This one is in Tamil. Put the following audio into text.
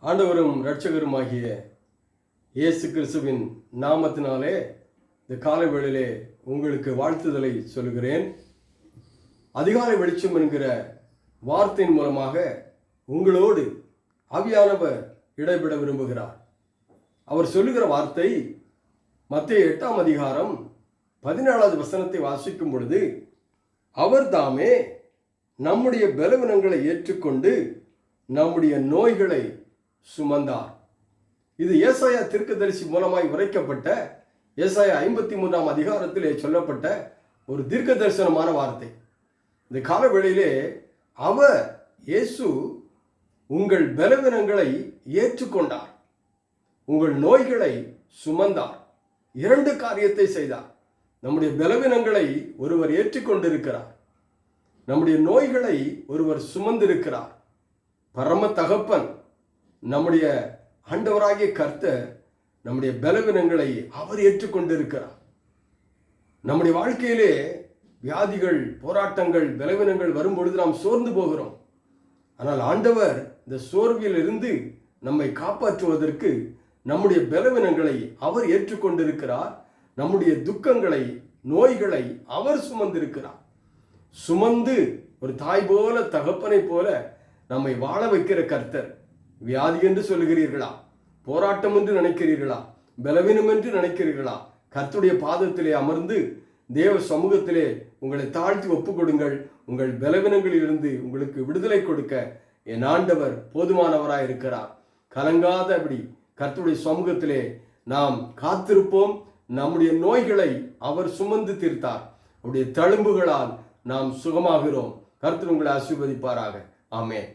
ஆண்டவரும் இரட்சகருமாகிய இயேசு கிறிஸ்துவின் நாமத்தினாலே இந்த காலை வேளையிலே உங்களுக்கு வாழ்த்துதலை சொல்கிறேன். அதிகாலை வெளிச்சம் என்கிற வார்த்தையின் மூலமாக உங்களோடு ஆவியானவர் இடைபெற விரும்புகிறார். அவர் சொல்லுகிற வார்த்தை மத்தேயு 8ஆம் அதிகாரம் 17வது வசனத்தை வாசிக்கும் பொழுது, அவர் தாமே நம்முடைய பலவீனங்களை ஏற்றுக்கொண்டு நம்முடைய நோய்களை சுமந்தார். இது ஏசாயா தீர்க்கதரிசி மூலமாய் உரைக்கப்பட்ட ஏசாயா 53ஆம் அதிகாரத்திலே சொல்லப்பட்ட ஒரு தீர்க்க தரிசனமான வார்த்தை. இந்த காலவேளையிலே அவர் இயேசு உங்கள் பலவீனங்களை ஏற்றுக்கொண்டார், உங்கள் நோய்களை சுமந்தார். இரண்டு காரியத்தை செய்தார். நம்முடைய பலவீனங்களை ஒருவர் ஏற்றுக்கொண்டிருக்கிறார், நம்முடைய நோய்களை ஒருவர் சுமந்திருக்கிறார். பரம தகப்பன் நம்முடைய ஆண்டவராகிய கர்த்தர் நம்முடைய பலவீனங்களை அவர் ஏற்றுக்கொண்டிருக்கிறார். நம்முடைய வாழ்க்கையிலே வியாதிகள், போராட்டங்கள், பலவீனங்கள் வரும்பொழுது நாம் சோர்ந்து போகிறோம். ஆனால் ஆண்டவர் இந்த சோர்வில் இருந்து நம்மை காப்பாற்றுவதற்கு நம்முடைய பலவீனங்களை அவர் ஏற்றுக்கொண்டிருக்கிறார். நம்முடைய துக்கங்களை, நோய்களை அவர் சுமந்திருக்கிறார். சுமந்து ஒரு தாய் போல, தகப்பனை போல நம்மை வாழ வைக்கிற கர்த்தர். வியாதி என்று சொல்லுகிறீர்களா? போராட்டம் என்று நினைக்கிறீர்களா? பலவீனம் என்று நினைக்கிறீர்களா? கர்த்தருடைய பாதத்திலே அமர்ந்து தேவ சமூகத்திலே உங்களை தாழ்த்தி ஒப்புக் கொடுங்கள். உங்கள் பலவீனங்களிலிருந்து உங்களுக்கு விடுதலை கொடுக்க என் ஆண்டவர் போதுமானவராய் இருக்கிறார். கலங்காதபடி கர்த்தருடைய சமூகத்திலே நாம் காத்திருப்போம். நம்முடைய நோய்களை அவர் சுமந்து தீர்த்தார். அவருடைய தழும்புகளால் நாம் சுகமாகிறோம். கர்த்தர் உங்களை ஆசீர்வதிப்பாராக. ஆமென்.